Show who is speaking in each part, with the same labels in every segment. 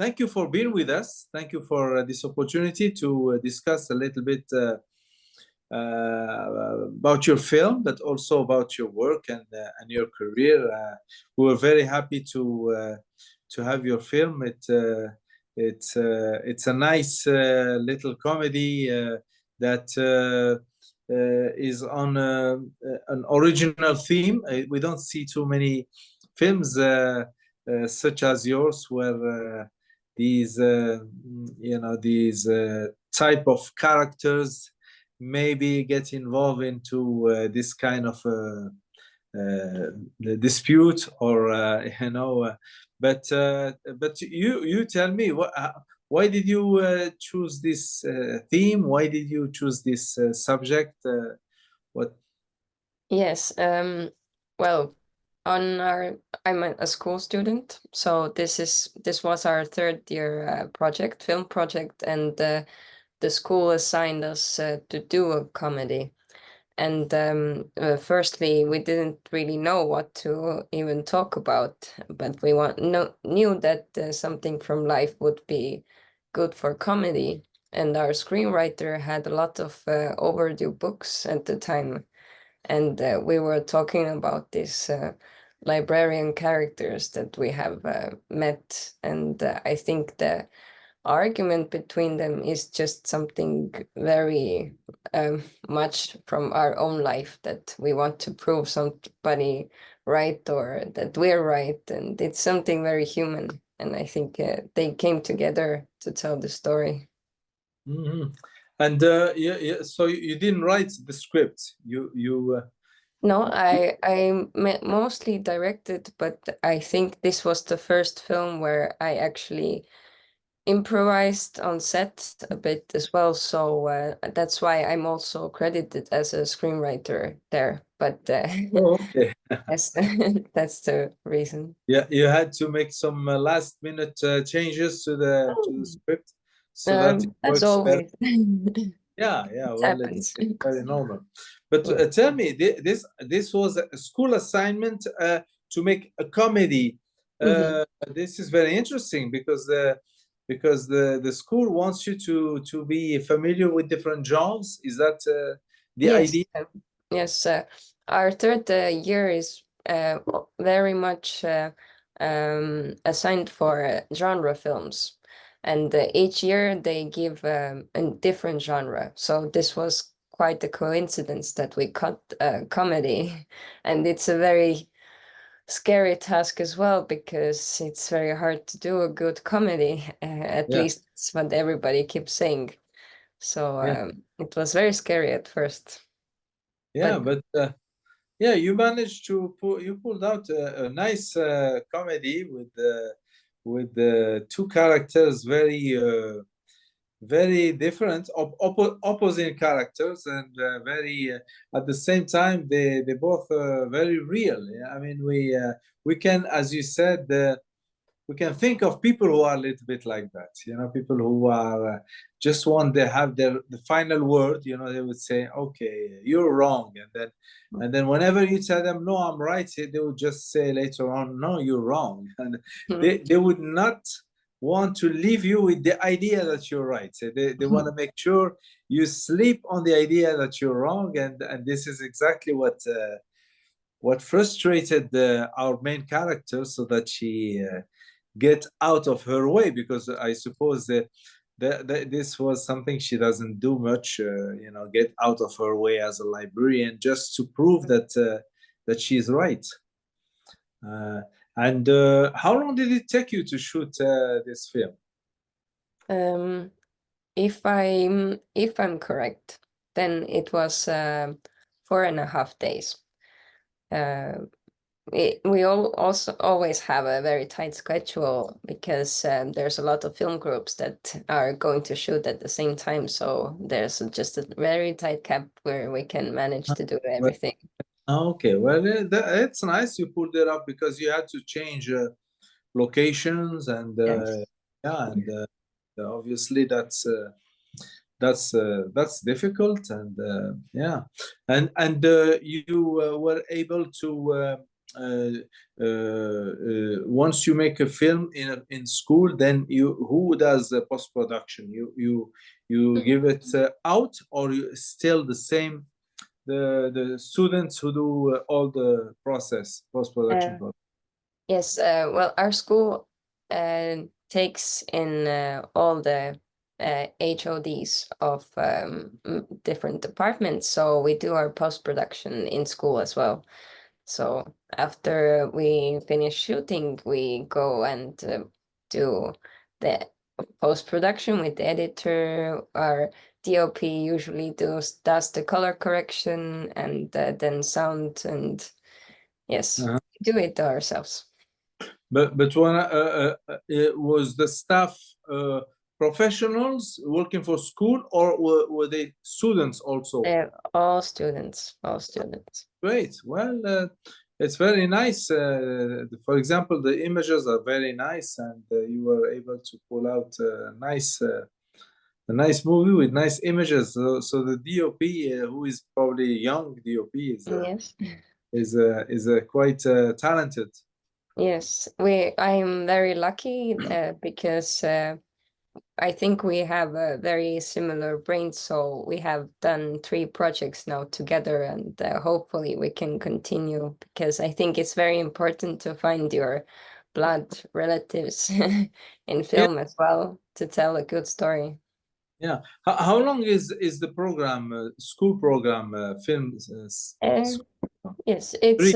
Speaker 1: thank you for being with us. Thank you for this opportunity to discuss a little bit about your film, but also about your work and your career. We were very happy to have your film. It's a nice little comedy that is on an original theme. We don't see too many films such as yours, where these these type of characters maybe get involved into this kind of dispute, or but you tell me, why did you choose this theme? Why did you choose this subject? What?
Speaker 2: Yes, well, I'm a school student, so this was our third year film project, and the school assigned us to do a comedy. And firstly, we didn't really know what to even talk about, but we knew that something from life would be good for comedy. And our screenwriter had a lot of overdue books at the time. And we were talking about these librarian characters that we have met. And I think the argument between them is just something very much from our own life, that we want to prove somebody right, or that we're right, and it's something very human, and I think they came together to tell the story.
Speaker 1: Mm-hmm. And so you didn't write the script.
Speaker 2: No, I mostly directed, but I think this was the first film where I actually improvised on set a bit as well, so that's why I'm also credited as a screenwriter there. But
Speaker 1: Oh, okay.
Speaker 2: that's the reason.
Speaker 1: Yeah, you had to make some last minute changes to the script so that it
Speaker 2: That's
Speaker 1: works better.
Speaker 2: always
Speaker 1: Yeah,
Speaker 2: it
Speaker 1: well,
Speaker 2: happens.
Speaker 1: it's very normal. But
Speaker 2: Yeah.
Speaker 1: tell me, this was a school assignment to make a comedy. This is very interesting because the school wants you to be familiar with different genres. Is that the
Speaker 2: Yes,
Speaker 1: idea?
Speaker 2: yes. Our third year is very much assigned for genre films, and each year they give a different genre. So this was quite a coincidence that we cut comedy, and it's a very scary task as well, because it's very hard to do a good comedy. At
Speaker 1: Yeah,
Speaker 2: least that's what everybody keeps saying. So
Speaker 1: yeah,
Speaker 2: it was very scary at first.
Speaker 1: yeah.
Speaker 2: But
Speaker 1: But yeah, you managed to pulled out a nice comedy with two characters, very different, opposing characters, and very at the same time they both very real. Yeah? I mean, we can, as you said, we can think of people who are a little bit like that, people who are just want they have the final word, they would say, okay, you're wrong, and then whenever you tell them, no, I'm right, they would just say later on, no, you're wrong. And they would not want to leave you with the idea that you're right. So they want to make sure you sleep on the idea that you're wrong, and this is exactly what frustrated our main character, so that she get out of her way, because I suppose that this was something she doesn't do much, get out of her way as a librarian, just to prove that she's right. And how long did it take you to shoot this film?
Speaker 2: If I'm correct, then it was 4.5 days. We also always have a very tight schedule, because there's a lot of film groups that are going to shoot at the same time. So there's just a very tight cap where we can manage to do everything.
Speaker 1: Okay, well, it's nice you pulled it up, because you had to change locations, and
Speaker 2: Yes.
Speaker 1: yeah, and obviously that's difficult, and yeah, and you were able once you make a film in school, then who does the post production? You give it out, or you still the same the students who do all the post production process?
Speaker 2: Yes, well, our school takes in all the HODs of different departments, so we do our post-production in school as well. So after we finish shooting, we go and do the post-production with the editor. Our DOP usually does the color correction and then sound, and yes, do it ourselves.
Speaker 1: But when was the staff professionals working for school, or were they students also?
Speaker 2: All students, all students.
Speaker 1: Great. Well, it's very nice. For example, the images are very nice, and you were able to pull out a nice movie with nice images. So the DOP, who is probably young DOP,
Speaker 2: Yes.
Speaker 1: is quite talented.
Speaker 2: Yes, I'm very lucky because I think we have a very similar brain, so we have done 3 projects now together, and hopefully we can continue, because I think it's very important to find your blood relatives in film as well to tell a good story.
Speaker 1: Yeah. How long is the program, school program, films?
Speaker 2: Yes, it's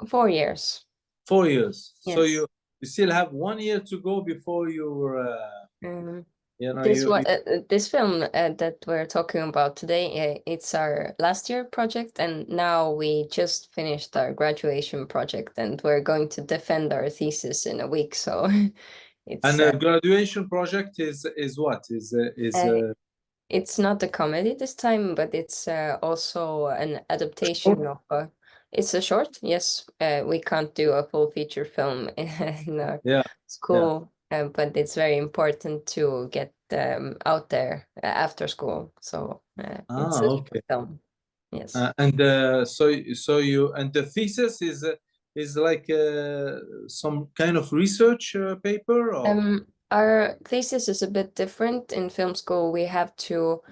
Speaker 2: 4 years.
Speaker 1: 4 years.
Speaker 2: Yes.
Speaker 1: So you still have 1 year to go before you're you know,
Speaker 2: this film that we're talking about today, it's our last year project, and now we just finished our graduation project, and we're going to defend our thesis in a week. So it's
Speaker 1: and the graduation project is what?
Speaker 2: It's not a comedy this time, but it's also an adaptation of it's a short. Yes, we can't do a full feature film in our school. But it's very important to get out there after school. So it's a short film. Yes.
Speaker 1: And so you, and the thesis is like some kind of research paper, or?
Speaker 2: Our thesis is a bit different. In film school, we have to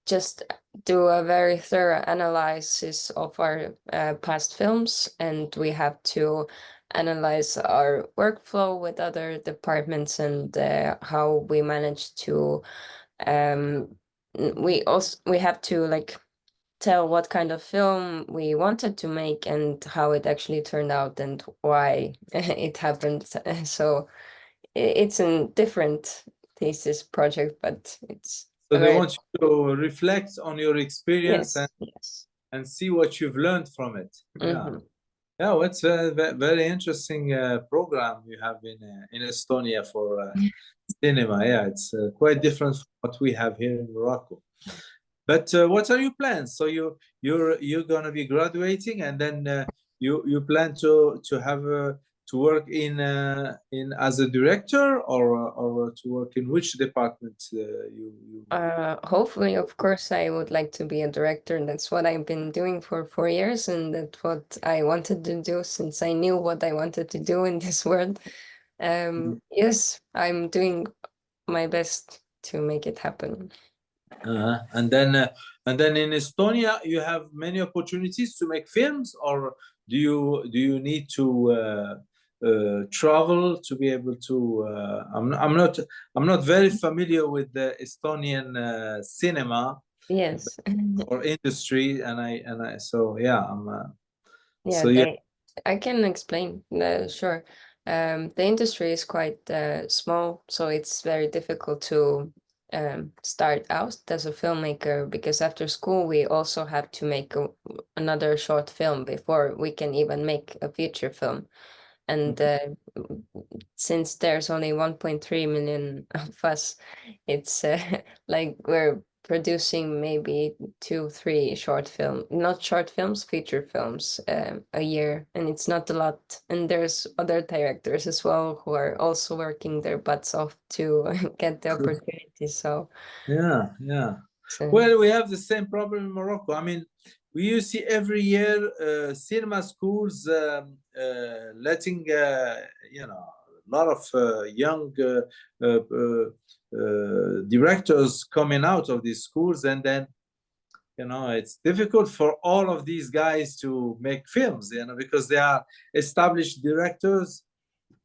Speaker 2: just do a very thorough analysis of our past films, and we have to analyze our workflow with other departments, and how we manage to we have to like tell what kind of film we wanted to make and how it actually turned out and why it happened. So it's a different thesis project, but it's
Speaker 1: So they want you to reflect on your experience and see what you've learned from it. Yeah, it's a very interesting program you have in Estonia for cinema. Yeah, it's quite different from what we have here in Morocco. But what are your plans? So you're gonna be graduating, and then you plan to have to work in as a director, or to work in which department
Speaker 2: hopefully, of course, I would like to be a director. That's what I've been doing for 4 years, and that's what I wanted to do since I knew what I wanted to do in this world. Yes, I'm doing my best to make it happen.
Speaker 1: And then in Estonia you have many opportunities to make films, or do you need to travel to be able to I'm not very familiar with the Estonian cinema or industry, and I so yeah
Speaker 2: I can explain. Sure. The industry is quite small, so it's very difficult to start out as a filmmaker, because after school we also have to make another short film before we can even make a feature film. And since there's only 1.3 million of us, it's like we're producing maybe 2-3 not short films, feature films a year, and it's not a lot. And there's other directors as well who are also working their butts off to get the opportunity. So
Speaker 1: yeah. Well, we have the same problem in Morocco. I mean, you see every year cinema schools letting you know, a lot of young directors coming out of these schools, and then, you know, it's difficult for all of these guys to make films, you know, because they are established directors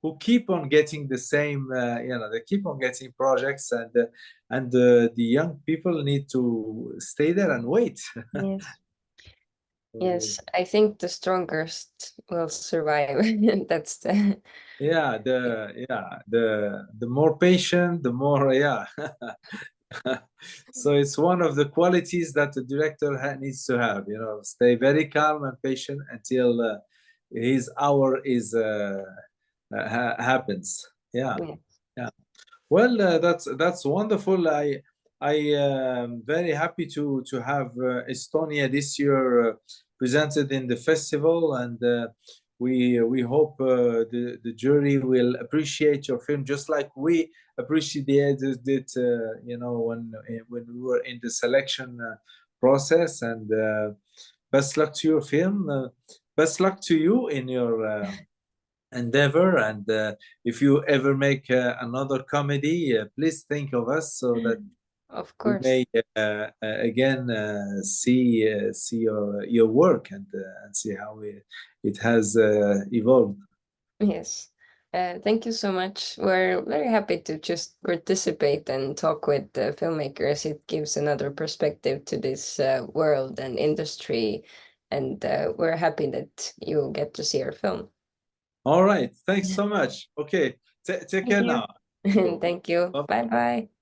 Speaker 1: who keep on getting the same, you know, they keep on getting projects, and the young people need to stay there and wait.
Speaker 2: Yes. Yes, I think the strongest will survive. That's the
Speaker 1: Yeah, the more patient, the more, yeah. So it's one of the qualities that the director needs to have, you know, stay very calm and patient until his hour is happens. Yeah,
Speaker 2: yeah.
Speaker 1: yeah. Well, that's wonderful. I am very happy to have Estonia this year presented in the festival, and we hope the jury will appreciate your film just like we appreciated it, you know, when we were in the selection process. And best luck to your film. Best luck to you in your endeavor, and if you ever make another comedy, please think of us so that
Speaker 2: Of
Speaker 1: we
Speaker 2: course.
Speaker 1: may again see your work, and see how it has evolved.
Speaker 2: Yes. Thank you so much. We're very happy to just participate and talk with the filmmakers. It gives another perspective to this world and industry, and we're happy that you get to see our film.
Speaker 1: All right, thanks so much. Okay, take
Speaker 2: Thank
Speaker 1: care
Speaker 2: you.
Speaker 1: now.
Speaker 2: Thank you.
Speaker 1: Bye.
Speaker 2: Bye bye.